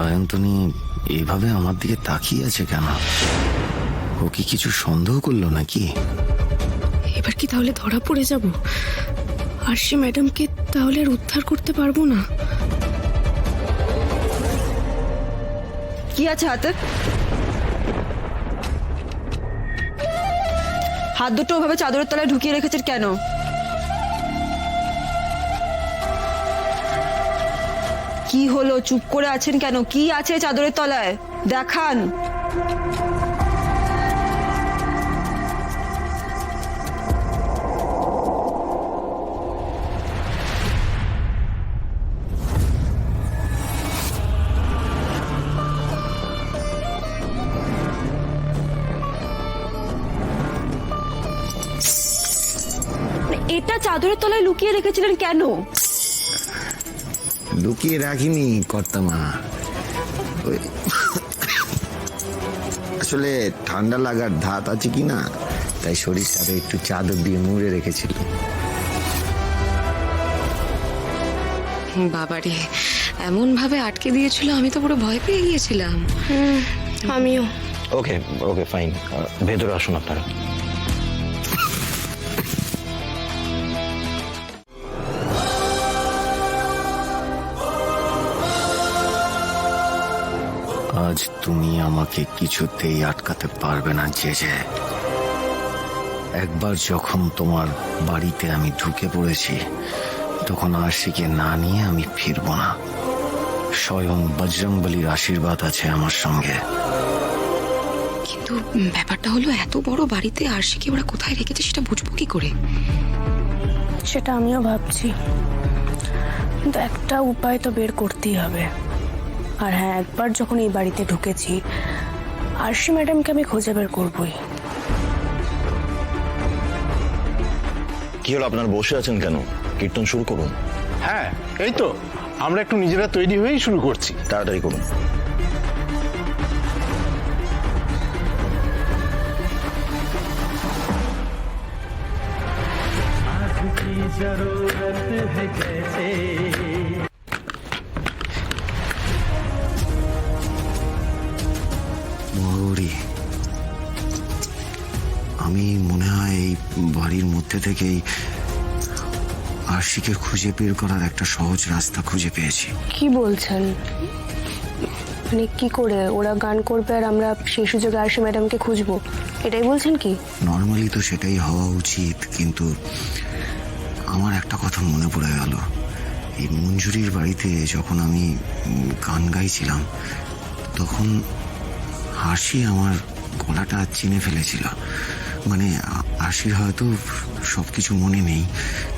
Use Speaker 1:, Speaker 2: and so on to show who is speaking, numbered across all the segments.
Speaker 1: সায়ন্তনী এইভাবে আমার দিকে তাকিয়ে আছে কেন? ও কি কিছু সন্দেহ করলো নাকি?
Speaker 2: এবার কি তাহলে ধরা পড়ে যাব? আরশি ম্যাডামকে তাহলে আর উদ্ধার করতে পারবো না।
Speaker 3: কি আছে হাতে? হাত দুটো ওভাবে চাদরের তলায় ঢুকিয়ে রেখেছেন কেন? কি হলো, চুপ করে আছেন কেন? কি আছে চাদরের তলায়? দেখান। এটা চাদরের তলায় লুকিয়ে রেখেছিলেন কেন?
Speaker 1: লুকিয়ে রাখিনি কর্তামা, আসলে ঠান্ডা লাগার ধাত আছে কিনা, তাই শরীরটাকে একটু চাদর দিয়ে মুড়ে রেখেছিল।
Speaker 4: বাবারে, এমন ভাবে আটকে দিয়েছিল, আমি তো পুরো ভয় পেয়ে গিয়েছিলাম।
Speaker 2: আমিও।
Speaker 5: ওকে ওকে ফাইন, ভেতরে আসুন আপনারা।
Speaker 1: আজ তুমি আমাকে কিছুতেই আটকাতে পারবে না যে একবার যখন তোমার বাড়িতে আমি ঢুকে পড়েছি, তখন আরশিকে না নিয়ে আমি ফিরব না। স্বয়ং বজরংবলীর আশীর্বাদ আছে আমার সঙ্গে।
Speaker 4: কিন্তু ব্যাপারটা হলো, এত বড় বাড়িতে আরশিকে ওরা কোথায় রেখেছে সেটা বুঝবো কি করে?
Speaker 2: সেটা আমিও ভাবছি, কিন্তু একটা উপায় তো বের করতেই হবে। আর হ্যাঁ, একবার যখন এই বাড়িতে ঢুকেছি, আরশি ম্যাডামকে আমি খুঁজে বের করবই।
Speaker 5: কি হলো, আপনারা বসে আছেন কেন? কীর্তন শুরু করুন।
Speaker 6: হ্যাঁ, এই তো আমরা একটু নিজেরা তৈরি হয়েই শুরু করছি।
Speaker 5: তাড়াতাড়ি করুন।
Speaker 1: ময়ূরী, আমি মনে হয় এই বাড়ির মধ্যে থেকেই আরশিকে খুঁজে বের করার একটা সহজ রাস্তা খুঁজে পেয়েছি।
Speaker 2: কি বলছেন? মানে কি করে ওরা গান করবে আর আমরা সেই সুযোগে আরশি ম্যাডামকে খুঁজবো, এটাই বলছেন কি?
Speaker 1: নর্মালি তো সেটাই হওয়া উচিত, কিন্তু আমার একটা কথা মনে পড়ে গেল। এই মঞ্জুরির বাড়িতে যখন আমি গান গাইছিলাম, তখন আরশি আমার গলাটা চিনে ফেলেছিল। মানে আরশির হয়তো সবকিছু মনে নেই,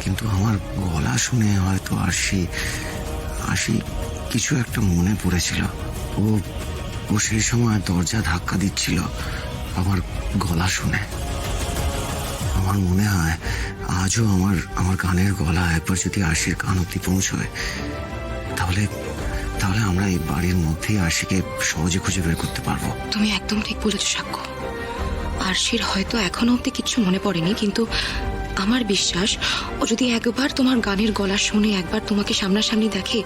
Speaker 1: কিন্তু আমার গলা শুনে হয়তো আরশি কিছু একটা মনে পড়েছিল। ও সেই সময় দরজা ধাক্কা দিচ্ছিল আমার গলা শুনে। আমার মনে হয় আজও আমার গানের গলা একবার যদি আরশির কান অব্দি পৌঁছয়, তাহলে আমরা এই বাড়ির মধ্যেই আরশিকে সহজে খুঁজে বের করতে পারবো।
Speaker 4: তুমি একদম ঠিক বলেছো সাক্ষ্য। আরশির হয়তো এখনো অব্দি কিচ্ছু মনে পড়েনি, কিন্তু আমার বিশ্বাস ও যদি একবার তোমার গানের গলা শুনে একবার তোমাকে সামনাসামনি দেখে,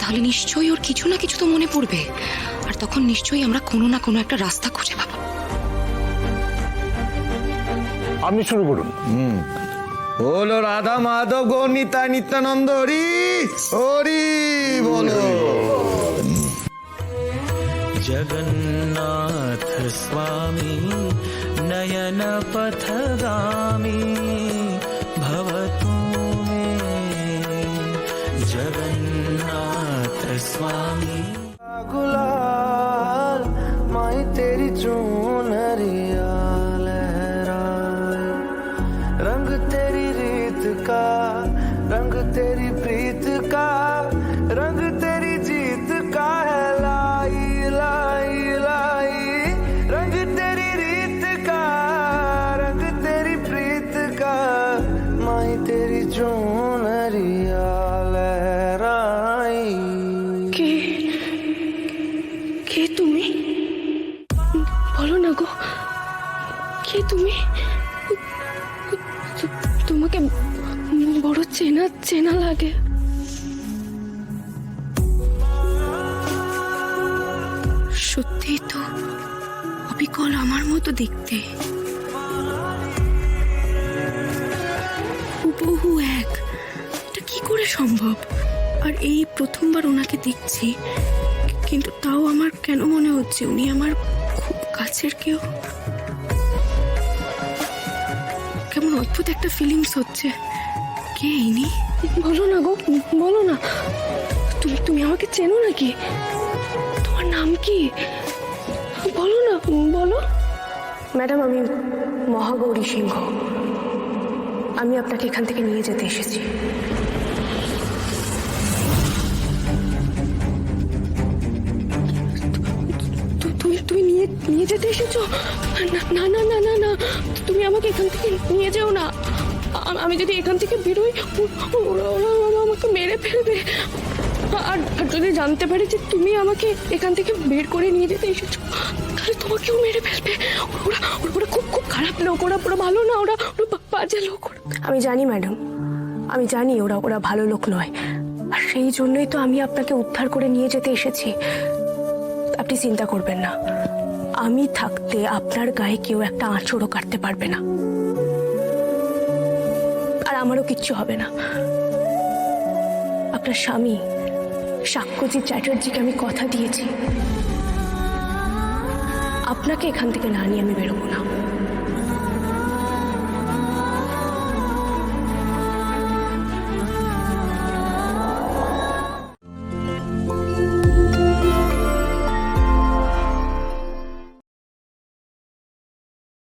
Speaker 4: তাহলে নিশ্চয়ই ওর কিছু না কিছু তো মনে পড়বে। আর তখন নিশ্চয়ই আমরা কোনো না কোনো একটা রাস্তা খুঁজে পাবো।
Speaker 6: আপনি শুরু করুন।
Speaker 1: বলো রাধা মাধব গৌর নিতাই নিত্যানন্দ হরি হরি বলো।
Speaker 7: जगन्नाथ स्वामी नयन पथगामी भवतु मे जगन्नाथ स्वामी। गुलाल माई तेरी चुनरिया लहराए, रंग तेरी रीत का, रंग तेरी प्रीत का, रंग तेरी जीत का है। लाई लाई लाई रंग तेरी रीत का, रंग तेरी प्रीत का, माई तेरी चुनरिया लहराई।
Speaker 2: কে তুমি? বলো না গো, কে তুমি? তোমাকে বড় চেনা চেনা লাগে। সত্যিই তো অবিকল আমার মতো দেখতে, হুবহু এক। এটা কি করে সম্ভব? আর এই প্রথমবার ওনাকে দেখছি, কিন্তু তাও আমার কেন মনে হচ্ছে উনি আমার খুব কাছের কেউ। কেমন অদ্ভুত একটা ফিলিংস হচ্ছে। কে ইনি? বলো না গো, বলো না। তুমি আমাকে চেনো নাকি? তোমার নাম কি? বলো না, বলো। ম্যাডাম, আমি মহাগৌরী সিংহ। আমি আপনাকে এখান থেকে নিয়ে যেতে এসেছি। তুমি নিয়ে যেতে এসেছো? না না না না না, তুমি আমাকে এখান থেকে নিয়ে যেও না। আমি যদি এখান থেকে বেরোই, ওরা আমাকে মেরে ফেলবে। আর যদি জানতে পারে যে তুমি আমাকে এখান থেকে বের করে নিয়ে যেতে এসেছো, তাহলে তোমাকেও মেরে ফেলবে। ওরা খুব খুব খারাপ লোক, ওরা ভালো না, ওরা বাজে লোক। আমি জানি ম্যাডাম, আমি জানি ওরা ভালো লোক নয়। আর সেই জন্যই তো আমি আপনাকে উদ্ধার করে নিয়ে যেতে এসেছি। আপনি চিন্তা করবেন না, আমি থাকতে আপনার গায়ে কেউ একটা আঁচড়ও কাটতে পারবে না, আর আমারও কিচ্ছু হবে না। আপনার স্বামী সাক্ষ্যজিৎ চ্যাটার্জিকে আমি কথা দিয়েছি, আপনাকে এখান থেকে না নিয়ে আমি বেরোবো না।